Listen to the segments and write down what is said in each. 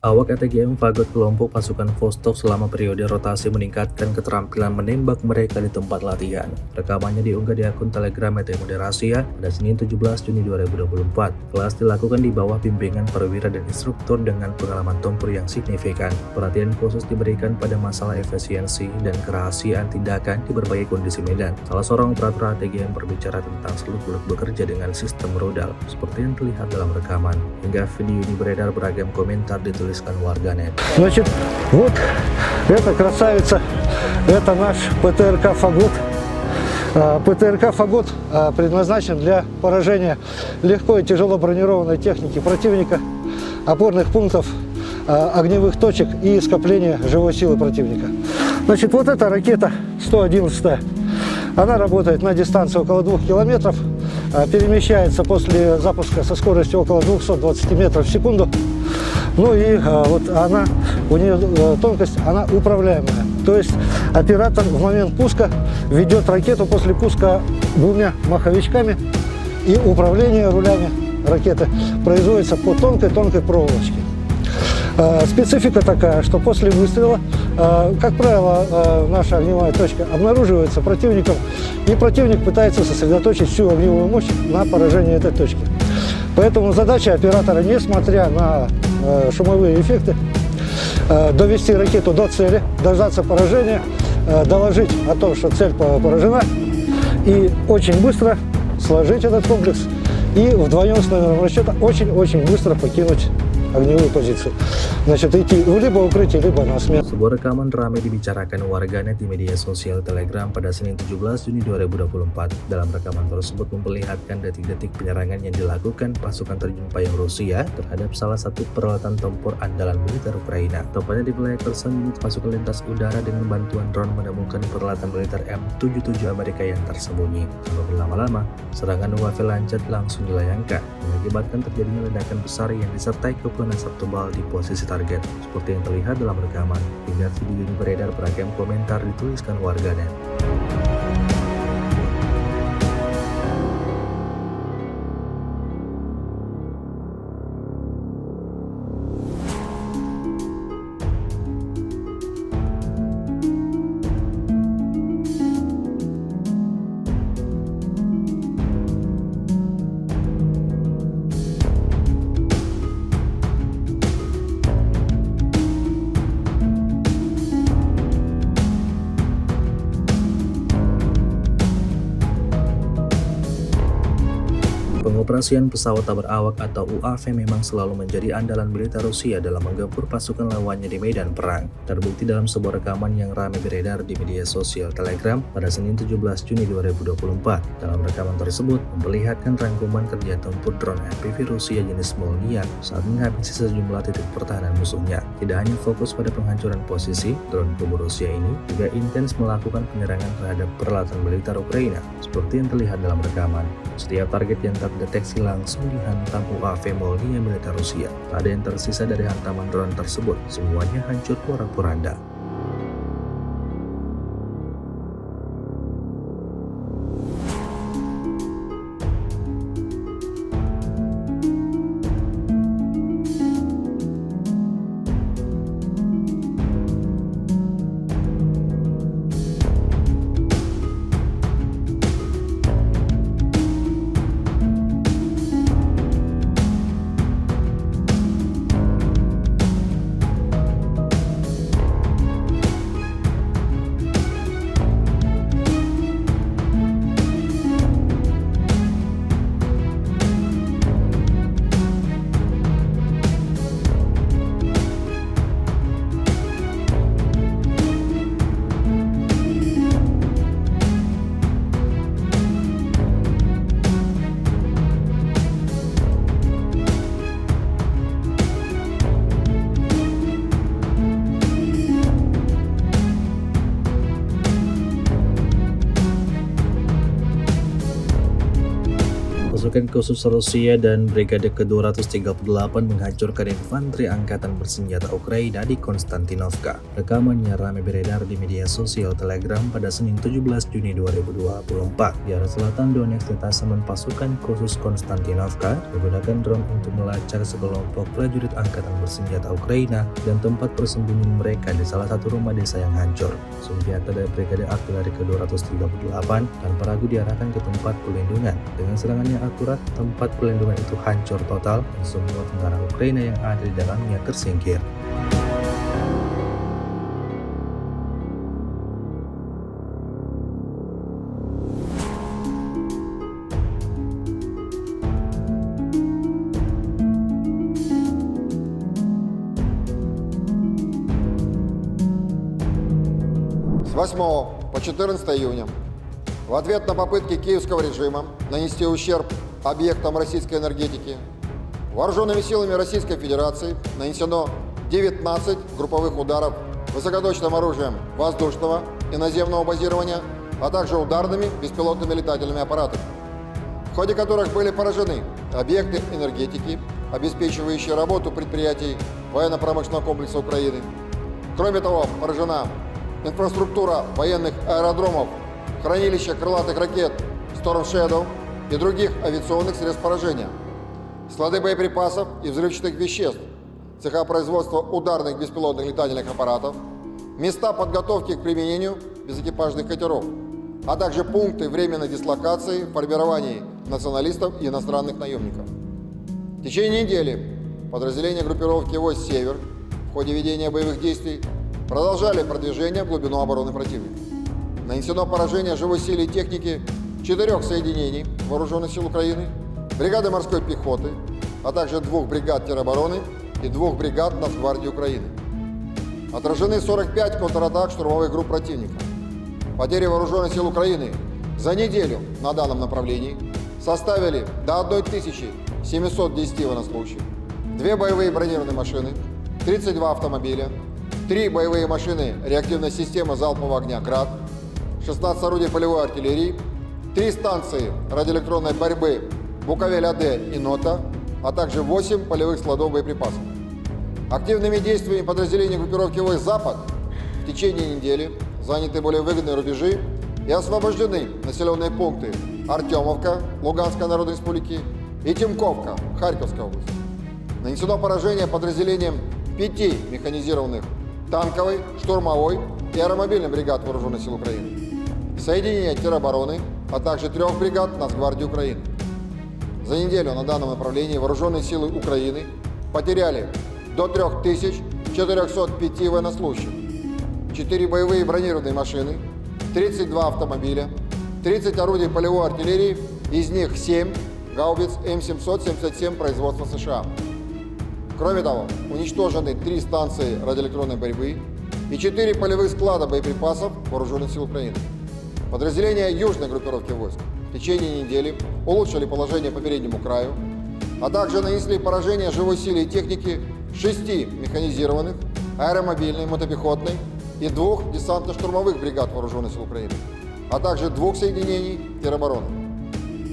Awak ATGM Fagot kelompok pasukan Vostok selama periode rotasi meningkatkan keterampilan menembak mereka di tempat latihan. Rekamannya diunggah di akun Telegram ET Moderasi pada Senin 17 Juni 2024. Kelas dilakukan di bawah bimbingan perwira dan instruktur dengan pengalaman tempur yang signifikan. Perhatian khusus diberikan pada masalah efisiensi dan kerahasiaan tindakan di berbagai kondisi medan. Salah seorang operator ATGM berbicara tentang seluk-beluk bekerja dengan sistem rudal, seperti yang terlihat dalam rekaman. Hingga video ini beredar beragam komentar dituliskan warganet. Значит, вот эта красавица, это наш ПТРК «Фагот». ПТРК «Фагот» предназначен для поражения легкой и тяжело бронированной техники противника, опорных пунктов, огневых точек и скопления живой силы противника. Значит, вот эта ракета 111, она работает на дистанции около 2 километров, перемещается после запуска со скоростью около 220 метров в секунду. Ну и вот она, у нее тонкость, она управляемая. То есть оператор в момент пуска ведет ракету после пуска двумя маховичками, и управление рулями ракеты производится по тонкой проволочке. Специфика такая, что после выстрела, как правило, наша огневая точка обнаруживается противником, и противник пытается сосредоточить всю огневую мощь на поражении этой точки. Поэтому задача оператора, несмотря на шумовые эффекты, довести ракету до цели, дождаться поражения, доложить о том, что цель поражена, и очень быстро сложить этот комплекс, и вдвоем с номером расчета очень быстро покинуть огневую позицию. Значит, идти либо укрытие, либо на смену. Sebuah rekaman ramai dibicarakan warganet di media sosial Telegram pada Senin 17 Juni 2024. Dalam rekaman tersebut memperlihatkan detik-detik penyerangan yang dilakukan pasukan terjun payung Rusia terhadap salah satu peralatan tempur andalan militer Ukraina. Tepatnya di wilayah Kherson, unit pasukan lintas udara dengan bantuan drone menemukan peralatan militer M77 Amerika yang tersembunyi. Tanpa berlama-lama, serangan UAV lanjut langsung dilayangkan, mengakibatkan terjadinya ledakan besar yang disertai kepulan asap tebal di posisi target, seperti yang terlihat dalam rekaman. Hingga video ini beredar, beragam komentar dituliskan warganet. Pengoperasian pesawat tak berawak atau UAV memang selalu menjadi andalan militer Rusia dalam menggempur pasukan lawannya di medan perang. Terbukti dalam sebuah rekaman yang ramai beredar di media sosial Telegram pada Senin 17 Juni 2024. Dalam rekaman tersebut memperlihatkan rangkuman kerja tempur drone FPV Rusia jenis Molniya saat menghabisi sejumlah titik pertahanan musuhnya. Tidak hanya fokus pada penghancuran posisi, drone tempur Rusia ini juga intens melakukan penyerangan terhadap peralatan militer Ukraina, seperti yang terlihat dalam rekaman. Setiap target yang terdeteksi langsung dihantam UAV Molniya militer Rusia. Tak ada yang tersisa dari hantaman drone tersebut, semuanya hancur porak-poranda. Pasukan khusus Rusia dan Brigade ke-238 menghancurkan infanteri angkatan bersenjata Ukraina di Konstantinovka. Rekamannya ramai beredar di media sosial Telegram pada Senin 17 Juni 2024. Di arah selatan Donetsk, detasemen pasukan khusus Konstantinovka menggunakan drone untuk melacak sekelompok prajurit angkatan bersenjata Ukraina dan tempat persembunyian mereka di salah satu rumah desa yang hancur. Senjata dari Brigade Artileri ke-238 tanpa ragu diarahkan ke tempat pelindungan. Dengan serangan yang akurat, tempat pelindungan itu hancur total dan semua tentara Ukraina yang ada di dalamnya tersingkir. С 8 по 14 июня в ответ на попытки киевского режима нанести ущерб объектам российской энергетики вооруженными силами Российской Федерации нанесено 19 групповых ударов высокоточным оружием воздушного и наземного базирования, а также ударными беспилотными летательными аппаратами, в ходе которых были поражены объекты энергетики, обеспечивающие работу предприятий военно-промышленного комплекса Украины. Кроме того, поражена инфраструктура военных аэродромов, хранилища крылатых ракет Storm Shadow и других авиационных средств поражения, склады боеприпасов и взрывчатых веществ, цеха производства ударных беспилотных летательных аппаратов, места подготовки к применению безэкипажных катеров, а также пункты временной дислокации в формировании националистов и иностранных наемников. В течение недели подразделения группировки войск «Север» в ходе ведения боевых действий продолжали продвижение в глубину обороны противника. Нанесено поражение живой силе и техники 4 соединений Вооруженных сил Украины, бригады морской пехоты, а также 2 бригад теробороны и 2 бригад Нацгвардии Украины. Отражены 45 контратак штурмовых групп противника. Потери Вооруженных сил Украины за неделю на данном направлении составили до 1710 военнослужащих, 2 боевые бронированные машины, 32 автомобиля, 3 боевые машины реактивной системы залпового огня «Град», 16 орудий полевой артиллерии, 3 станции радиоэлектронной борьбы «Буковель-АД» и «Нота», а также 8 полевых складов боеприпасов. Активными действиями подразделений группировки войск «Запад» в течение недели заняты более выгодные рубежи и освобождены населенные пункты Артемовка, Луганской Народной Республики, и Тимковка, Харьковской области. Нанесено поражение подразделениям 5 механизированных танковой, штурмовой и аэромобильной бригад Вооруженных сил Украины, соединения теробороны, а также 3 бригад Нацгвардии Украины. За неделю на данном направлении Вооруженные силы Украины потеряли до 3405 военнослужащих, 4 боевые бронированные машины, 32 автомобиля, 30 орудий полевой артиллерии, из них 7 гаубиц М777 производства США. Кроме того, уничтожены 3 станции радиоэлектронной борьбы и 4 полевых склада боеприпасов Вооруженных сил Украины. Подразделения южной группировки войск в течение недели улучшили положение по переднему краю, а также нанесли поражение живой силе и технике 6 механизированных, аэромобильной, мотопехотной и 2 десантно-штурмовых бригад Вооруженных сил Украины, а также 2 соединений теробороны.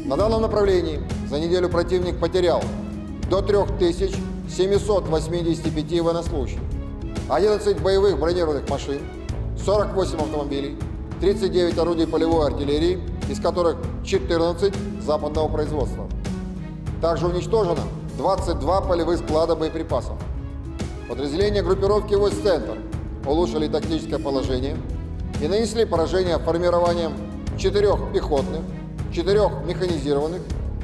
На данном направлении за неделю противник потерял до 3785 военнослужащих, 11 боевых бронированных машин, 48 автомобилей, 39 орудий полевой артиллерии, из которых 14 западного производства. Также уничтожено 22 полевых склада боеприпасов. Подразделения группировки войск «Центр» улучшили тактическое положение и нанесли поражение формированием 4 пехотных, 4 механизированных,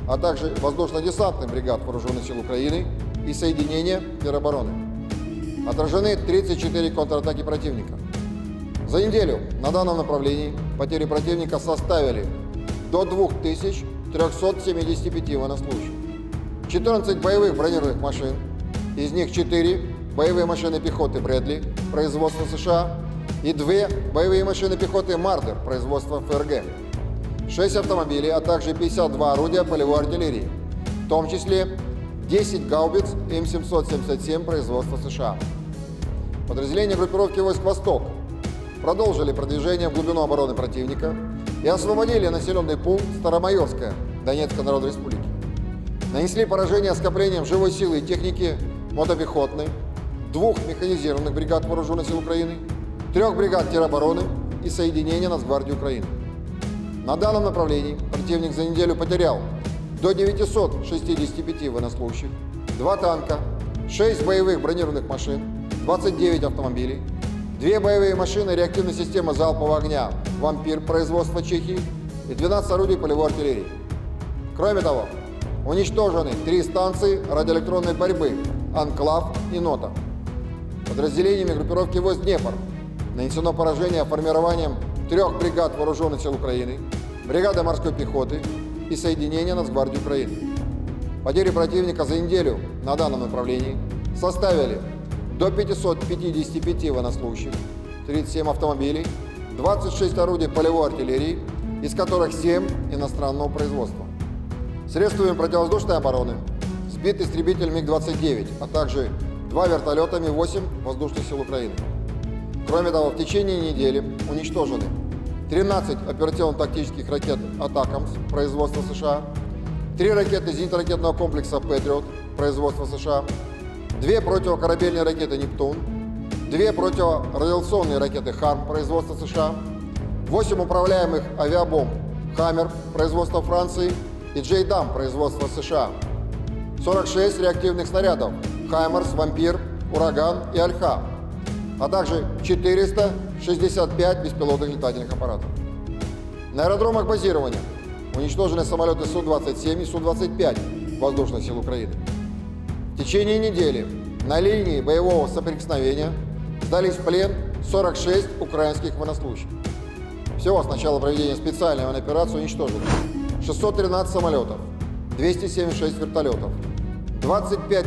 а также воздушно-десантных бригад Вооруженных сил Украины и соединения теробороны. Отражены 34 контратаки противника. За неделю на данном направлении потери противника составили до 2375 военнослужащих, 14 боевых бронированных машин, из них 4 боевые машины пехоты «Брэдли» производства США и 2 боевые машины пехоты «Мардер» производства ФРГ, 6 автомобилей, а также 52 орудия полевой артиллерии, в том числе 10 гаубиц М777 производства США. Подразделения группировки войск «Восток» продолжили продвижение в глубину обороны противника и освободили населенный пункт Старомайорская Донецкой Народной Республики. Нанесли поражение скоплениям живой силы и техники мотопехотной, 2 механизированных бригад Вооруженных сил Украины, 3 бригад теробороны и соединения Нацгвардии Украины. На данном направлении противник за неделю потерял до 965 военнослужащих, 2 танка, 6 боевых бронированных машин, 29 автомобилей, 2 боевые машины реактивной системы залпового огня «Вампир» производства Чехии и 12 орудий полевой артиллерии. Кроме того, уничтожены 3 станции радиоэлектронной борьбы «Анклав» и «Нота». Подразделениями группировки войск «Днепр» нанесено поражение формированием 3 бригад Вооруженных сил Украины, бригады морской пехоты и соединения Нацгвардии Украины. Потери противника за неделю на данном направлении составили до 555 военнослужащих, 37 автомобилей, 26 орудий полевой артиллерии, из которых 7 иностранного производства. Средствами противовоздушной обороны сбит истребитель МиГ-29, а также 2 вертолета Ми-8 воздушных сил Украины. Кроме того, в течение недели уничтожены 13 оперативно-тактических ракет «Атакамс» производства США, 3 ракеты зенитно-ракетного комплекса «Патриот» производства США, 2 противокорабельные ракеты «Нептун», 2 противорадиационные ракеты «Харм» производства США, 8 управляемых авиабомб «Хаммер» производства Франции и «Джейдам» производства США, 46 реактивных снарядов «Хаймарс», «Вампир», «Ураган» и «Альха», а также 465 беспилотных летательных аппаратов. На аэродромах базирования уничтожены самолеты Су-27 и Су-25 воздушных сил Украины. В течение недели на линии боевого соприкосновения сдались в плен 46 украинских военнослужащих. Всего с начала проведения специальной военной операции уничтожено 613 самолетов, 276 вертолетов, 25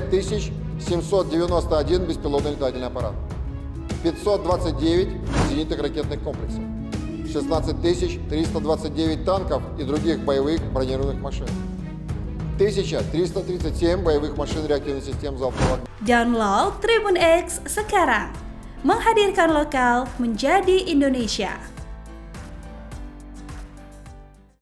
791 беспилотный летательный аппарат, 529 зенитных ракетных комплексов, 16 329 танков и других боевых бронированных машин, 1337 боевых машин реактивных систем залпового огня. Download Tribun X sekarang, menghadirkan lokal menjadi Indonesia.